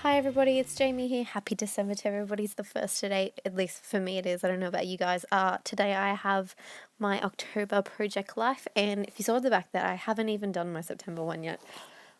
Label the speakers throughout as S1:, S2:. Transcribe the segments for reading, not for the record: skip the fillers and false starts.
S1: Hi everybody, it's Jamie here. Happy December to everybody. It's the first today, at least for me it is. I don't know about you guys. Today I have my October project life, and if you saw at the back there, I haven't even done my September one yet.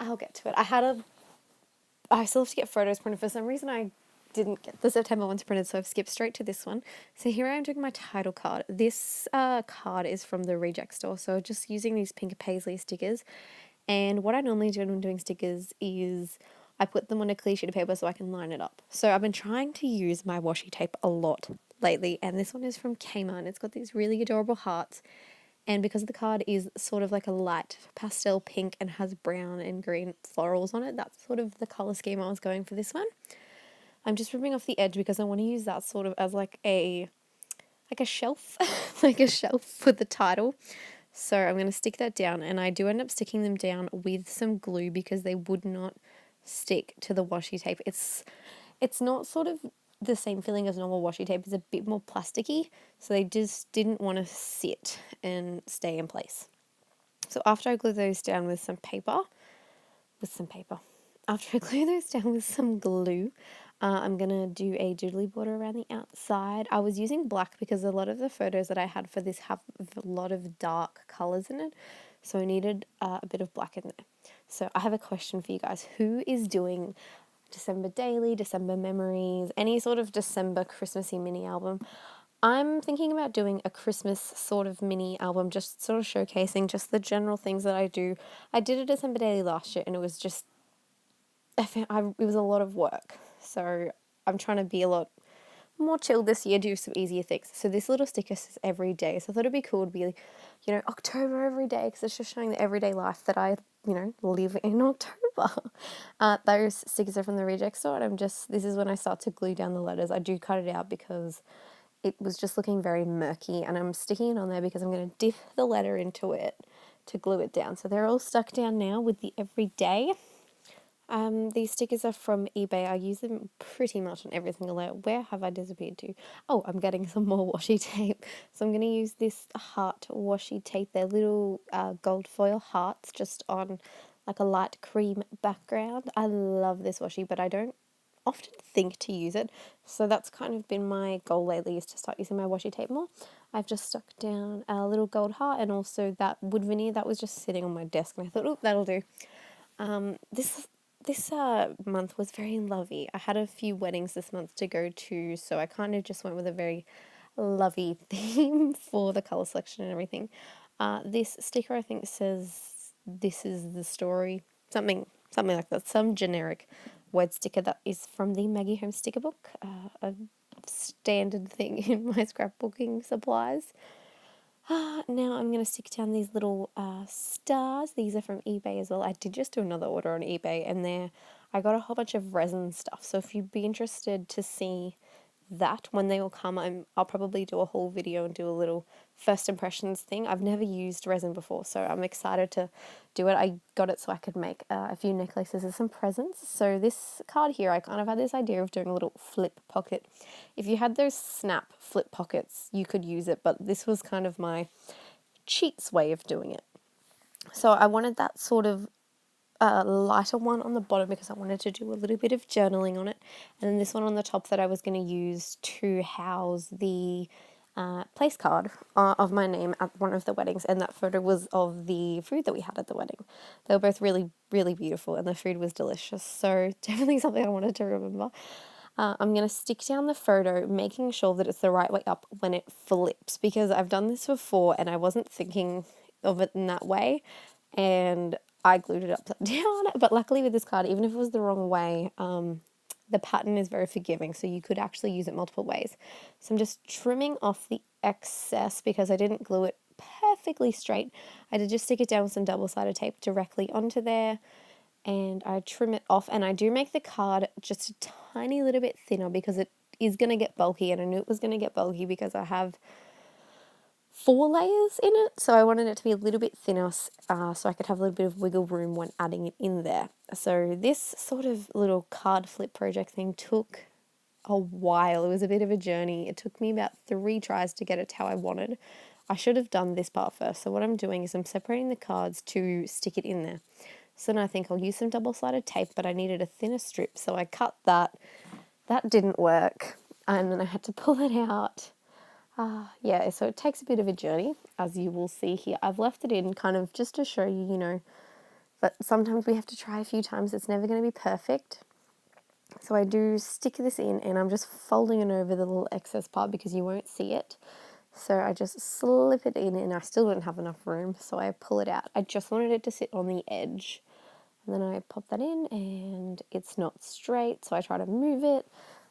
S1: I'll get to it. I still have to get photos printed. For some reason I didn't get the September ones printed, so I've skipped straight to this one. So here I am doing my title card. This card is from the reject store, so just using these pink paisley stickers. And what I normally do when I'm doing stickers is I put them on a clear sheet of paper so I can line it up. So I've been trying to use my washi tape a lot lately, and this one is from Kmart, and it's got these really adorable hearts. And because the card is sort of like a light pastel pink and has brown and green florals on it, that's sort of the color scheme I was going for this one. I'm just ripping off the edge because I want to use that sort of as like a shelf, like a shelf for the title. So I'm going to stick that down, and I do end up sticking them down with some glue because they would not stick to the washi tape. It's not sort of the same feeling as normal washi tape. It's a bit more plasticky, so they just didn't want to sit and stay in place. So after I glue those down with some paper, after I glue those down with some glue, I'm going to do a doodly border around the outside. I was using black because a lot of the photos that I had for this have a lot of dark colours in it. So I needed a bit of black in there. So I have a question for you guys. Who is doing December Daily, December Memories, any sort of December Christmassy mini album? I'm thinking about doing a Christmas sort of mini album, just sort of showcasing just the general things that I do. I did a December Daily last year, and it was just it was a lot of work. So I'm trying to be a lot more chill this year, do some easier things. So this little sticker says every day. So I thought it'd be cool to be, October every day, because it's just showing the everyday life that I, live in October. Those stickers are from the reject store, and this is when I start to glue down the letters. I do cut it out because it was just looking very murky, and I'm sticking it on there because I'm going to dip the letter into it to glue it down. So they're all stuck down now with the everyday. These stickers are from eBay. I use them pretty much on every single layer. Where have I disappeared to? Oh, I'm getting some more washi tape. So I'm going to use this heart washi tape. They're little gold foil hearts just on like a light cream background. I love this washi, but I don't often think to use it. So that's kind of been my goal lately, is to start using my washi tape more. I've just stuck down a little gold heart and also that wood veneer that was just sitting on my desk, and I thought, oh, that'll do. This month was very lovey. I had a few weddings this month to go to, so I kind of just went with a very lovey theme for the colour selection and everything. This sticker, I think, says "This is the story," something like that. Some generic word sticker that is from the Maggie Home sticker book, a standard thing in my scrapbooking supplies. Now I'm going to stick down these little stars. These are from eBay as well. I did just do another order on eBay, and I got a whole bunch of resin stuff. So if you'd be interested to see that when they all come, I'll probably do a whole video and do a little first impressions thing. I've never used resin before, so I'm excited to do it. I got it so I could make a few necklaces and some presents. So this card here, I kind of had this idea of doing a little flip pocket. If you had those snap flip pockets, you could use it, but this was kind of my cheats way of doing it. So I wanted that sort of lighter one on the bottom because I wanted to do a little bit of journaling on it, and then this one on the top that I was going to use to house the place card of my name at one of the weddings, and that photo was of the food that we had at the wedding. They were both really, really beautiful, and the food was delicious, so definitely something I wanted to remember. I'm going to stick down the photo, making sure that it's the right way up when it flips, because I've done this before and I wasn't thinking of it in that way, and I glued it upside down. But luckily with this card, even if it was the wrong way, the pattern is very forgiving, so you could actually use it multiple ways. So I'm just trimming off the excess because I didn't glue it perfectly straight. I did just stick it down with some double-sided tape directly onto there, and I trim it off, and I do make the card just a tiny little bit thinner because it is going to get bulky, and I knew it was going to get bulky because I have 4 layers in it, so I wanted it to be a little bit thinner so I could have a little bit of wiggle room when adding it in there. So this sort of little card flip project thing took a while. It was a bit of a journey. It took me about 3 tries to get it how I wanted. I should have done this part first. So what I'm doing is I'm separating the cards to stick it in there. So then I think I'll use some double-sided tape, but I needed a thinner strip, so I cut that. That didn't work, and then I had to pull it out. Yeah, so it takes a bit of a journey, as you will see here. I've left it in kind of just to show you, that sometimes we have to try a few times. It's never going to be perfect. So I do stick this in, and I'm just folding it over the little excess part because you won't see it. So I just slip it in, and I still don't have enough room, so I pull it out. I just wanted it to sit on the edge. And then I pop that in, and it's not straight, so I try to move it.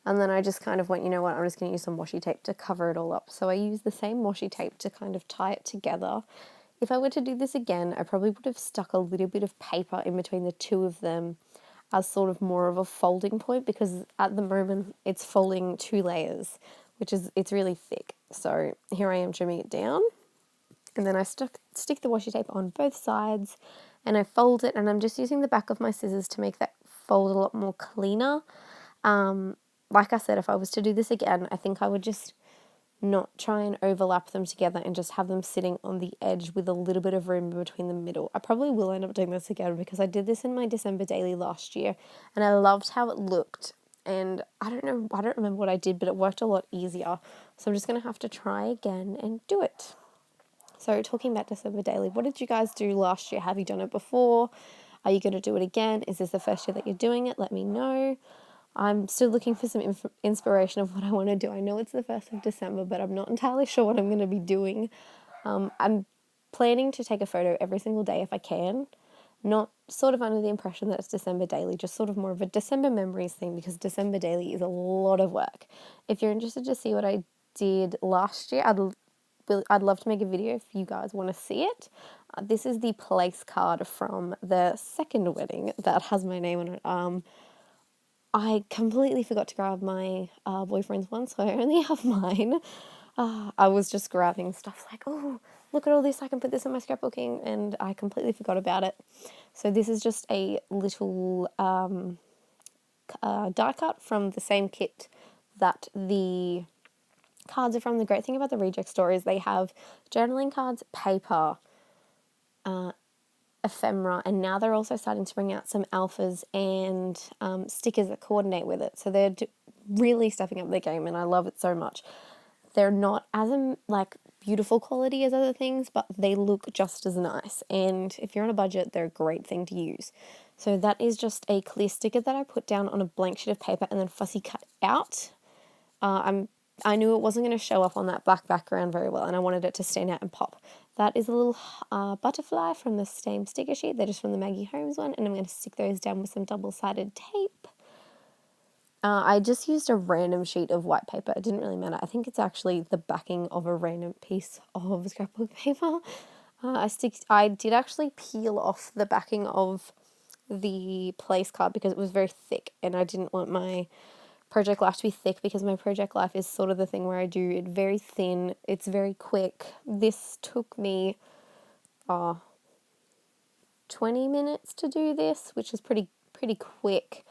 S1: And then I just kind of went, you know what, I'm just going to use some washi tape to cover it all up. So I use the same washi tape to kind of tie it together. If I were to do this again, I probably would have stuck a little bit of paper in between the two of them as sort of more of a folding point, because at the moment it's folding 2 layers, it's really thick. So here I am trimming it down, and then I stick the washi tape on both sides, and I fold it, and I'm just using the back of my scissors to make that fold a lot more cleaner. Like I said, if I was to do this again, I think I would just not try and overlap them together and just have them sitting on the edge with a little bit of room between the middle. I probably will end up doing this again because I did this in my December daily last year, and I loved how it looked. And I don't remember what I did, but it worked a lot easier. So I'm just going to have to try again and do it. So talking about December daily, what did you guys do last year? Have you done it before? Are you going to do it again? Is this the first year that you're doing it? Let me know. I'm still looking for some inspiration of what I want to do. I know it's the 1st of December, but I'm not entirely sure what I'm going to be doing. I'm planning to take a photo every single day if I can. Not sort of under the impression that it's December daily, just sort of more of a December memories thing, because December daily is a lot of work. If you're interested to see what I did last year, I'd love to make a video if you guys want to see it. This is the place card from the second wedding that has my name on it. I completely forgot to grab my boyfriend's one, so I only have mine. I was just grabbing stuff like, oh, look at all this, I can put this in my scrapbooking, and I completely forgot about it. So this is just a little die cut from the same kit that the cards are from. The great thing about the reject store is they have journaling cards, paper, ephemera, and now they're also starting to bring out some alphas and stickers that coordinate with it. So they're really stepping up their game, and I love it so much. They're not as beautiful quality as other things, but they look just as nice. And if you're on a budget, they're a great thing to use. So that is just a clear sticker that I put down on a blank sheet of paper and then fussy cut out. I knew it wasn't going to show up on that black background very well, and I wanted it to stand out and pop. That is a little butterfly from the same sticker sheet. They're just from the Maggie Holmes one, and I'm going to stick those down with some double-sided tape. I just used a random sheet of white paper. It didn't really matter. I think it's actually the backing of a random piece of scrapbook paper. I did actually peel off the backing of the place card because it was very thick, and I didn't want my project life to be thick, because my project life is sort of the thing where I do it very thin. It's very quick. This took me 20 minutes to do this, which is pretty quick,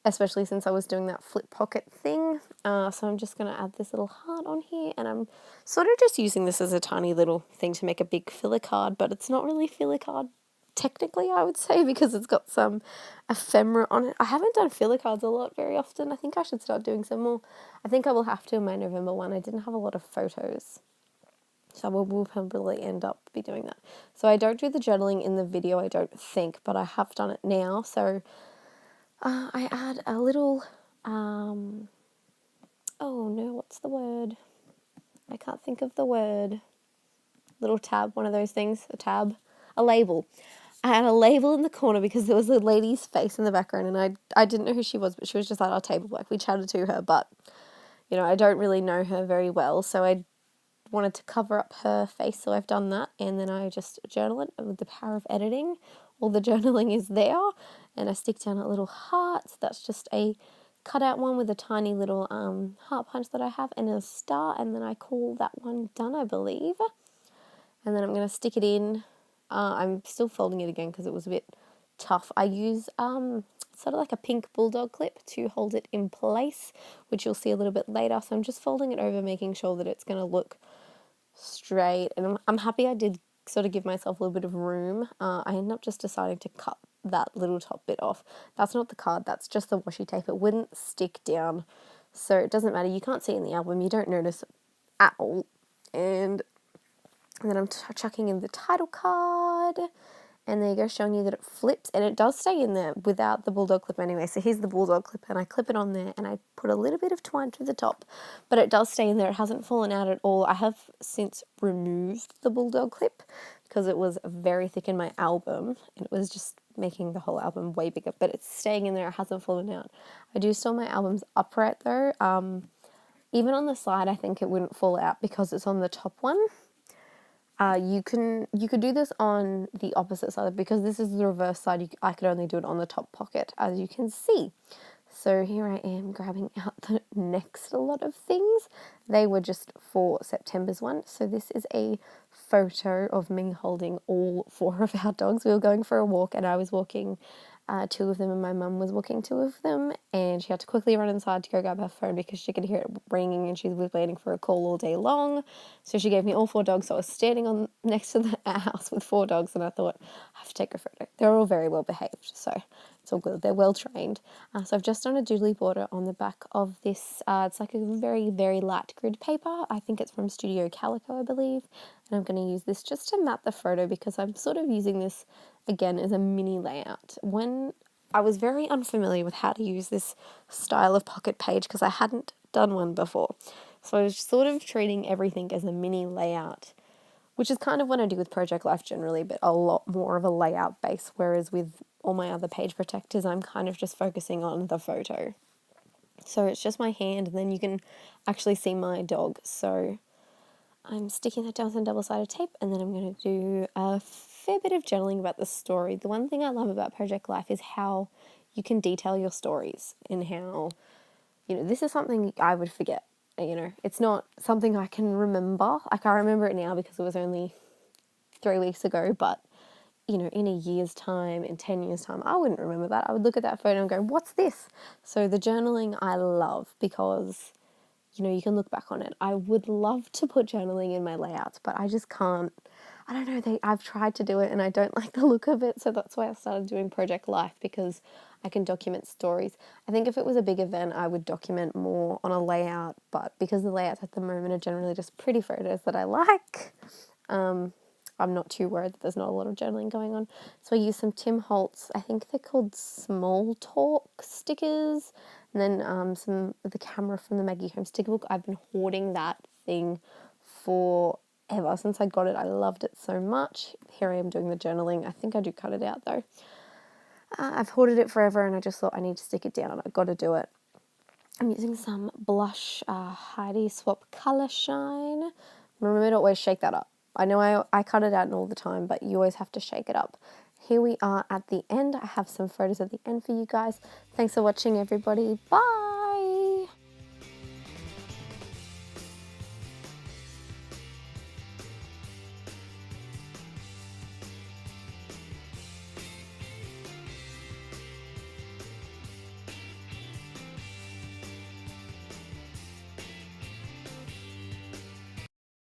S1: especially since I was doing that flip pocket thing. So I'm just going to add this little heart on here, and I'm sort of just using this as a tiny little thing to make a big filler card, but it's not really a filler card technically, I would say, because it's got some ephemera on it. I haven't done filler cards a lot very often. I think I should start doing some more. I think I will have to in my November one. I didn't have a lot of photos, so we'll probably end up be doing that. So I don't do the journaling in the video, I don't think, but I have done it now. So I add a little, oh no, what's the word? I can't think of the word. Little tab, one of those things, a label. I had a label in the corner because there was a lady's face in the background, and I didn't know who she was, but she was just at our table. We chatted to her, but, I don't really know her very well, so I wanted to cover up her face, so I've done that, and then I just journal it with the power of editing. All the journaling is there, and I stick down a little heart. So that's just a cutout one with a tiny little heart punch that I have, and a star, and then I call that one done, I believe. And then I'm going to stick it in. I'm still folding it again because it was a bit tough. I use sort of like a pink bulldog clip to hold it in place, which you'll see a little bit later. So I'm just folding it over, making sure that it's going to look straight. And I'm happy I did sort of give myself a little bit of room. I ended up just deciding to cut that little top bit off. That's not the card, that's just the washi tape. It wouldn't stick down, so it doesn't matter. You can't see in the album, you don't notice at all. And then I'm chucking in the title card, and there you go, showing you that it flips, and it does stay in there without the bulldog clip anyway. So here's the bulldog clip, and I clip it on there, and I put a little bit of twine through the top, but it does stay in there. It hasn't fallen out at all. I have since removed the bulldog clip because it was very thick in my album, and it was just making the whole album way bigger, but it's staying in there. It hasn't fallen out. I do store my albums upright though. Even on the side, I think it wouldn't fall out because it's on the top one. You could do this on the opposite side because this is the reverse side. I could only do it on the top pocket, as you can see. So here I am grabbing out the next lot of things. They were just for September's one. So this is a photo of me holding all 4 of our dogs. We were going for a walk, and I was walking 2 of them, and my mum was walking 2 of them, and she had to quickly run inside to go grab her phone because she could hear it ringing, and she was waiting for a call all day long. So she gave me all 4 dogs. So I was standing on next to the house with 4 dogs, and I thought, I have to take a photo. They're all very well behaved, so it's all good. They're well trained. So I've just done a doodly border on the back of this. It's like a very, very light grid paper. I think it's from Studio Calico, I believe. And I'm going to use this just to map the photo because I'm sort of using this again as a mini layout. When I was very unfamiliar with how to use this style of pocket page because I hadn't done one before. So I was sort of treating everything as a mini layout, which is kind of what I do with Project Life generally, but a lot more of a layout base, whereas with all my other page protectors, I'm kind of just focusing on the photo. So it's just my hand, and then you can actually see my dog. So I'm sticking that down with some double-sided tape, and then I'm going to do a fair bit of journaling about the story. The one thing I love about Project Life is how you can detail your stories and how, this is something I would forget. It's not something I can remember. Like, I remember it now because it was only 3 weeks ago, but in a year's time, in 10 years' time, I wouldn't remember that. I would look at that photo and go, what's this? So the journaling I love because, you can look back on it. I would love to put journaling in my layouts, but I just can't. I don't know, I've tried to do it and I don't like the look of it, so that's why I started doing Project Life, because I can document stories. I think if it was a big event, I would document more on a layout, but because the layouts at the moment are generally just pretty photos that I like, I'm not too worried that there's not a lot of journaling going on. So I use some Tim Holtz, I think they're called Small Talk stickers, and then some of the camera from the Maggie Home sticker book. I've been hoarding that thing forever since I got it. I loved it so much. Here I am doing the journaling. I think I do cut it out though. I've hoarded it forever, and I just thought I need to stick it down. I've got to do it. I'm using some blush Heidi Swap Colour Shine. Remember to always shake that up. I know I cut it out all the time, but you always have to shake it up. Here we are at the end. I have some photos at the end for you guys. Thanks for watching, everybody. Bye!